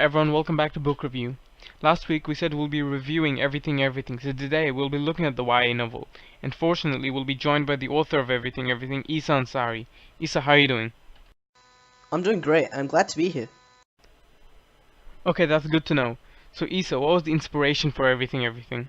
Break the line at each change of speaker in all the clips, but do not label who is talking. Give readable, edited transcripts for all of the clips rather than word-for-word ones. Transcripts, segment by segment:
everyone, welcome back to Book Review. Last week we said we'll be reviewing Everything Everything, so today we'll be looking at the YA novel. And fortunately we'll be joined by the author of Everything Everything, Isa Ansari. Isa, how are you doing?
I'm doing great. I'm glad to be here.
Okay, that's good to know. So Isa, what was the inspiration for Everything Everything?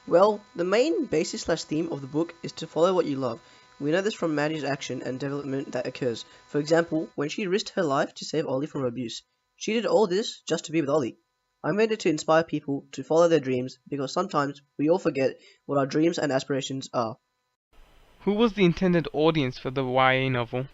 Well, the main basis/theme of the book is to follow what you love. We know this from Maddie's action and development that occurs. For example, when she risked her life to save Ollie from abuse. She did all this just to be with Ollie. I made it to inspire people to follow their dreams because sometimes we all forget what our dreams and aspirations are.
Who was the intended audience for the YA novel?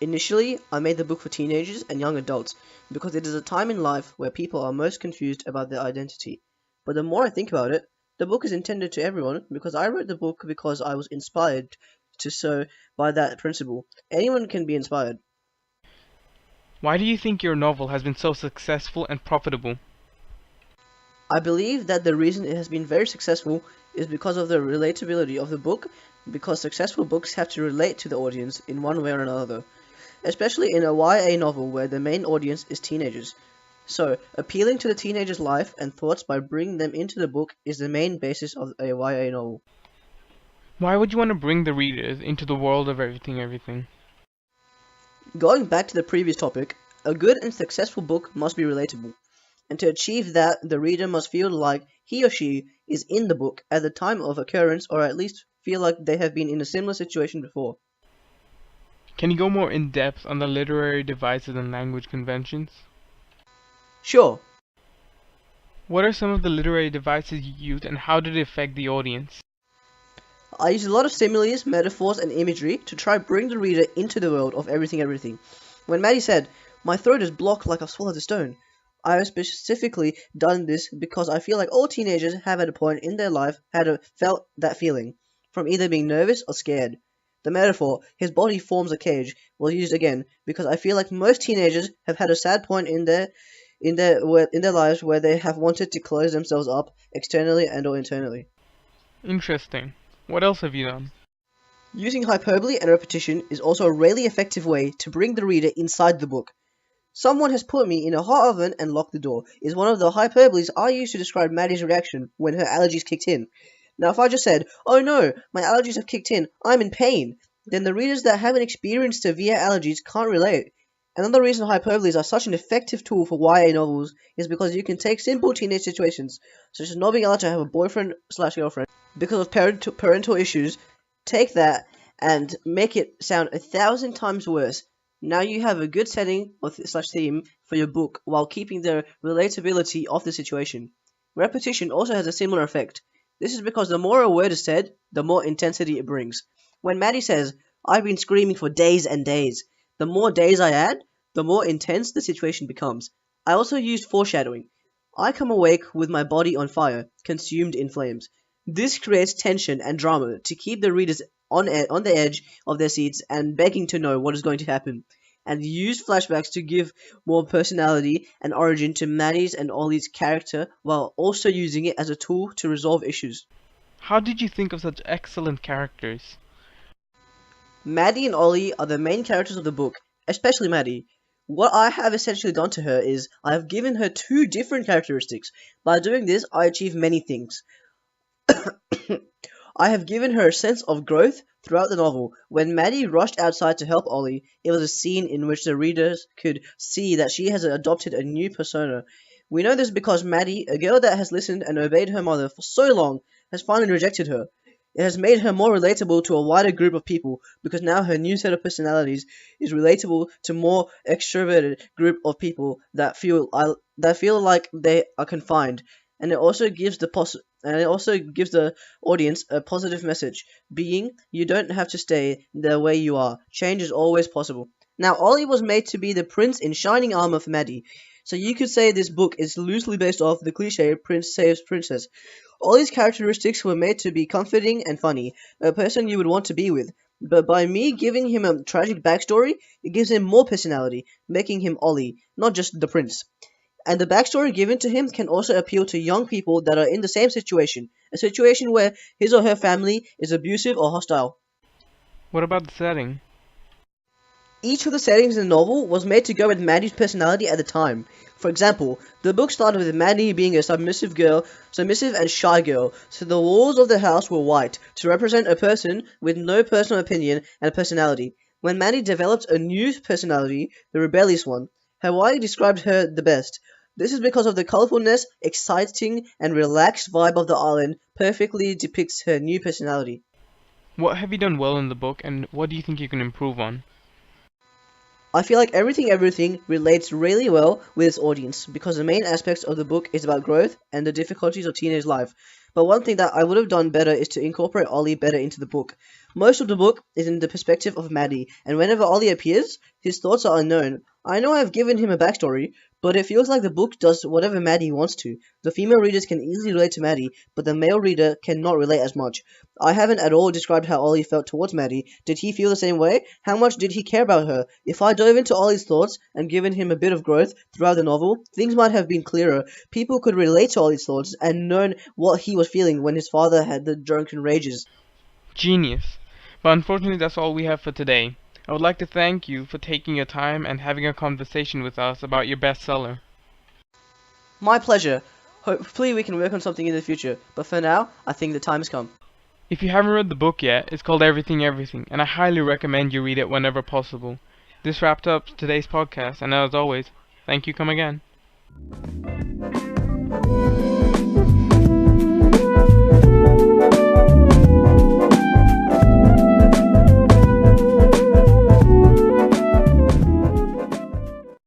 Initially, I made the book for teenagers and young adults because it is a time in life where people are most confused about their identity. But the more I think about it, the book is intended to everyone because I wrote the book because I was inspired to so by that principle. Anyone can be inspired.
Why do you think your novel has been so successful and profitable?
I believe that the reason it has been very successful is because of the relatability of the book, because successful books have to relate to the audience in one way or another, especially in a YA novel where the main audience is teenagers. So, appealing to the teenager's life and thoughts by bringing them into the book is the main basis of a YA novel.
Why would you want to bring the readers into the world of Everything Everything?
Going back to the previous topic, a good and successful book must be relatable. And to achieve that, the reader must feel like he or she is in the book at the time of occurrence, or at least feel like they have been in a similar situation before.
Can you go more in depth on the literary devices and language conventions?
Sure,
What are some of the literary devices you used and how did it affect the audience?
I use a lot of similes, metaphors, and imagery to try bring the reader into the world of Everything Everything. When Maddie said, "My throat is blocked like I've swallowed a stone," I have specifically done this because I feel like all teenagers have at a point in their life felt that feeling, from either being nervous or scared. The metaphor, "his body forms a cage," was used again because I feel like most teenagers have had a sad point in their lives where they have wanted to close themselves up externally and or internally.
Interesting. What else have you done?
Using hyperbole and repetition is also a really effective way to bring the reader inside the book. "Someone has put me in a hot oven and locked the door" is one of the hyperboles I use to describe Maddie's reaction when her allergies kicked in. Now if I just said, "Oh no, my allergies have kicked in, I'm in pain," then the readers that haven't experienced severe allergies can't relate. Another reason hyperboles are such an effective tool for YA novels is because you can take simple teenage situations, such as not being allowed to have a boyfriend/girlfriend because of parental issues, take that and make it sound 1,000 times worse. Now you have a good setting slash theme for your book while keeping the relatability of the situation. Repetition also has a similar effect. This is because the more a word is said, the more intensity it brings. When Maddie says, "I've been screaming for days and days," the more days I add, the more intense the situation becomes. I also used foreshadowing. "I come awake with my body on fire, consumed in flames." This creates tension and drama to keep the readers on the edge of their seats and begging to know what is going to happen, and use flashbacks to give more personality and origin to Maddie's and Ollie's character while also using it as a tool to resolve issues.
How did you think of such excellent characters?
Maddie and Ollie are the main characters of the book, especially Maddie. What I have essentially done to her is I have given her two different characteristics. By doing this, I achieve many things. I have given her a sense of growth throughout the novel. When Maddie rushed outside to help Ollie, it was a scene in which the readers could see that she has adopted a new persona. We know this because Maddie, a girl that has listened and obeyed her mother for so long, has finally rejected her. It has made her more relatable to a wider group of people because now her new set of personalities is relatable to more extroverted group of people that feel like they are confined, and it also gives the audience a positive message, being you don't have to stay the way you are. Change is always possible. Now, Ollie was made to be the prince in shining armor for Maddie, so you could say this book is loosely based off the cliche prince saves princess. Ollie's characteristics were made to be comforting and funny, a person you would want to be with. But by me giving him a tragic backstory, it gives him more personality, making him Ollie, not just the prince. And the backstory given to him can also appeal to young people that are in the same situation, a situation where his or her family is abusive or hostile.
What about the setting?
Each of the settings in the novel was made to go with Maddie's personality at the time. For example, the book started with Maddie being a submissive and shy girl, so the walls of the house were white, to represent a person with no personal opinion and personality. When Maddie developed a new personality, the rebellious one, Hawaii described her the best. This is because of the colorfulness, exciting, and relaxed vibe of the island perfectly depicts her new personality.
What have you done well in the book, and what do you think you can improve on?
I feel like Everything relates really well with its audience because the main aspects of the book is about growth and the difficulties of teenage life. But one thing that I would have done better is to incorporate Ollie better into the book. Most of the book is in the perspective of Maddie, and whenever Ollie appears, his thoughts are unknown. I know I've given him a backstory, but it feels like the book does whatever Maddie wants to. The female readers can easily relate to Maddie, but the male reader cannot relate as much. I haven't at all described how Ollie felt towards Maddie. Did he feel the same way? How much did he care about her? If I dove into Ollie's thoughts and given him a bit of growth throughout the novel, things might have been clearer. People could relate to Ollie's thoughts and known what he was feeling when his father had the drunken rages.
Genius. But unfortunately, that's all we have for today. I would like to thank you for taking your time and having a conversation with us about your bestseller.
My pleasure. Hopefully we can work on something in the future, but for now, I think the time has come.
If you haven't read the book yet, it's called Everything Everything, and I highly recommend you read it whenever possible. This wrapped up today's podcast, and as always, thank you, come again.